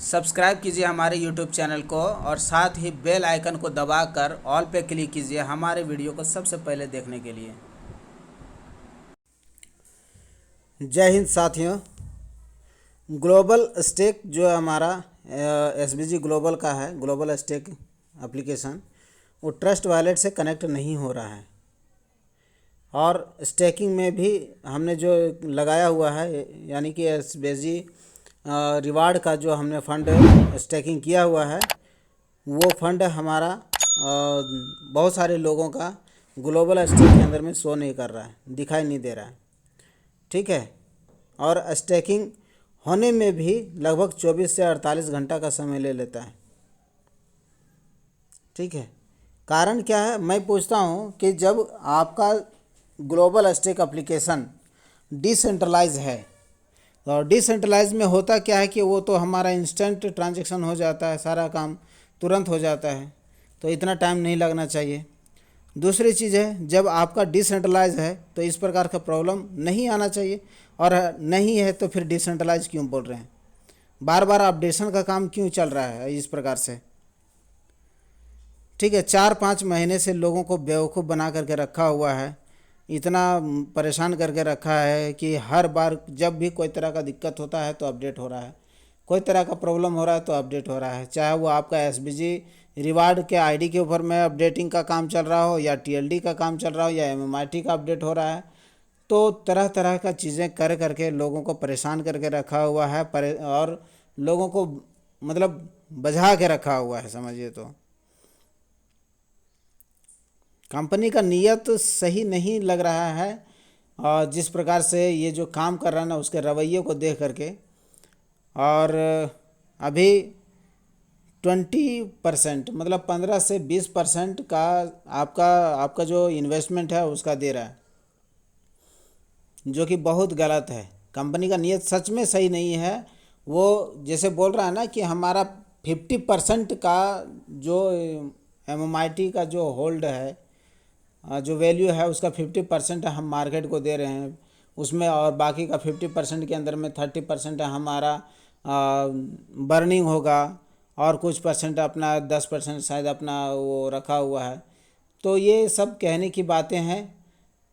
Subscribe कीजिए हमारे YouTube channel को और साथ ही बेल आइकन को दबाकर ऑल पे क्लिक कीजिए हमारे वीडियो को सबसे पहले देखने के लिए। जय हिंद साथियों। ग्लोबल स्टेक जो हमारा एसबीजी ग्लोबल का है, ग्लोबल स्टेक एप्लीकेशन, वो ट्रस्ट वॉलेट से कनेक्ट नहीं हो रहा है और स्टेकिंग में भी हमने जो लगाया हुआ है यानी कि एसबीजी रिवार्ड का जो हमने फ़ंड स्टेकिंग किया हुआ है वो फंड हमारा बहुत सारे लोगों का ग्लोबल स्टेक के अंदर में शो नहीं कर रहा है, दिखाई नहीं दे रहा है। ठीक है। और स्टेकिंग होने में भी लगभग 24 से 48 घंटा का समय ले लेता है। ठीक है। कारण क्या है, मैं पूछता हूँ कि जब आपका ग्लोबल स्टेक एप्लीकेशन डिसेंट्रलाइज है और डिसेंट्रलाइज में होता क्या है कि वो तो हमारा इंस्टेंट ट्रांजैक्शन हो जाता है, सारा काम तुरंत हो जाता है, तो इतना टाइम नहीं लगना चाहिए। दूसरी चीज़ है, जब आपका डिसेंट्रलाइज है तो इस प्रकार का प्रॉब्लम नहीं आना चाहिए, और नहीं है तो फिर डिसेंट्रलाइज क्यों बोल रहे हैं, बार बार अपडेशन का काम क्यों चल रहा है इस प्रकार से। ठीक है। 4-5 महीने से लोगों को बेवकूफ़ बना करके रखा हुआ है, इतना परेशान करके रखा है कि हर बार जब भी कोई तरह का दिक्कत होता है तो अपडेट हो रहा है, कोई तरह का प्रॉब्लम हो रहा है तो अपडेट हो रहा है, चाहे वो आपका एसबीजी रिवार्ड के आईडी के ऊपर में अपडेटिंग का काम चल रहा हो या टीएलडी का काम चल रहा हो या एमएमआईटी का अपडेट हो रहा है। तो तरह तरह का चीज़ें कर करके लोगों को परेशान करके रखा हुआ है और लोगों को मतलब बझा के रखा हुआ है, समझिए। तो कंपनी का नीयत सही नहीं लग रहा है, और जिस प्रकार से ये जो काम कर रहा है ना उसके रवैये को देख करके। और अभी 20% मतलब 15 से 20% का आपका जो इन्वेस्टमेंट है उसका दे रहा है, जो कि बहुत गलत है। कंपनी का नीयत सच में सही नहीं है। वो जैसे बोल रहा है ना कि हमारा 50% का जो एमएमआईटी का जो होल्ड है, जो वैल्यू है उसका 50% हम मार्केट को दे रहे हैं उसमें, और बाकी का 50% के अंदर में 30% हमारा बर्निंग होगा और कुछ परसेंट अपना 10% शायद अपना वो रखा हुआ है। तो ये सब कहने की बातें हैं।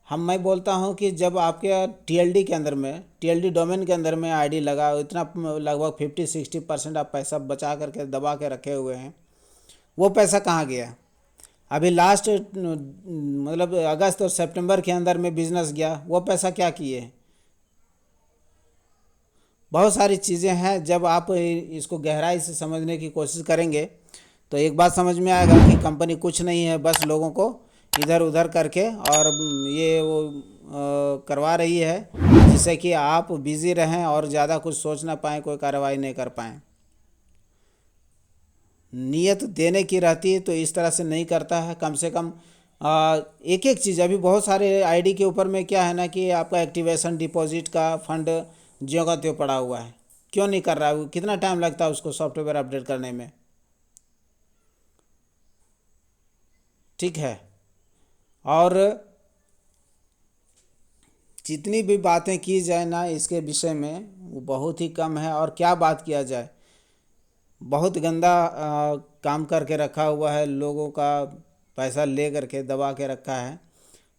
मैं बोलता हूँ कि जब आपके टीएलडी के अंदर में, टीएलडी डोमेन के अंदर में आईडी लगा, इतना लगभग 50-60% आप पैसा बचा करके दबा के रखे हुए हैं, वो पैसा कहाँ गया? अभी लास्ट मतलब अगस्त और सितंबर के अंदर में बिजनेस गया, वो पैसा क्या किए? बहुत सारी चीज़ें हैं। जब आप इसको गहराई से समझने की कोशिश करेंगे तो एक बात समझ में आएगा कि कंपनी कुछ नहीं है, बस लोगों को इधर उधर करके और ये वो करवा रही है जिससे कि आप बिज़ी रहें और ज़्यादा कुछ सोच ना पाएँ, कोई कार्रवाई नहीं कर पाएँ। नीयत देने की रहती है तो इस तरह से नहीं करता है। कम से कम एक एक चीज़, अभी बहुत सारे आईडी के ऊपर में क्या है ना कि आपका एक्टिवेशन डिपॉजिट का फंड ज्यों का त्यों पड़ा हुआ है, क्यों नहीं कर रहा है? कितना टाइम लगता है उसको सॉफ्टवेयर अपडेट करने में? ठीक है। और जितनी भी बातें की जाए ना इसके विषय में वो बहुत ही कम है, और क्या बात किया जाए। बहुत गंदा काम करके रखा हुआ है, लोगों का पैसा ले करके दबा के रखा है।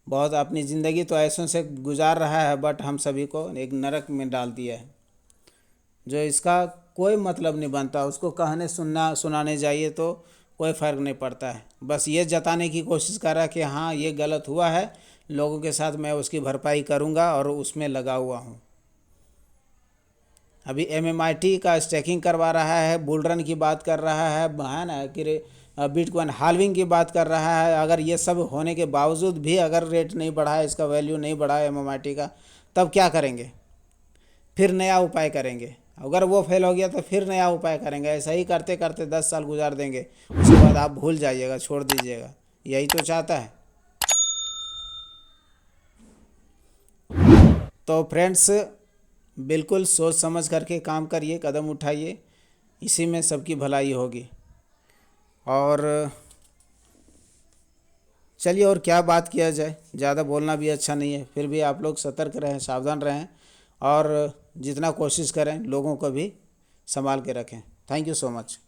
बहुत अपनी ज़िंदगी तो ऐसों से गुजार रहा है, बट हम सभी को एक नरक में डाल दिया है, जो इसका कोई मतलब नहीं बनता। उसको कहने सुनाने जाइए तो कोई फ़र्क नहीं पड़ता है, बस ये जताने की कोशिश कर रहा है कि हाँ ये गलत हुआ है, लोगों के साथ मैं उसकी भरपाई करूँगा और उसमें लगा हुआ हूँ। अभी एमएमआईटी का स्टेकिंग करवा रहा है, बुल रन की बात कर रहा है ना, कि बिटकॉइन हाल्विंग की बात कर रहा है। अगर ये सब होने के बावजूद भी अगर रेट नहीं बढ़ा है, इसका वैल्यू नहीं बढ़ा है एमएमआईटी का, तब क्या करेंगे? फिर नया उपाय करेंगे। अगर वो फेल हो गया तो फिर नया उपाय करेंगे। ऐसा ही करते करते 10 साल गुजार देंगे, उसके बाद आप भूल जाइएगा, छोड़ दीजिएगा। यही तो चाहता है। तो फ्रेंड्स, बिल्कुल सोच समझ करके काम करिए, कदम उठाइए, इसी में सबकी भलाई होगी। और चलिए, और क्या बात किया जाए, ज़्यादा बोलना भी अच्छा नहीं है। फिर भी आप लोग सतर्क रहें, सावधान रहें, और जितना कोशिश करें लोगों को भी संभाल के रखें। Thank you so much.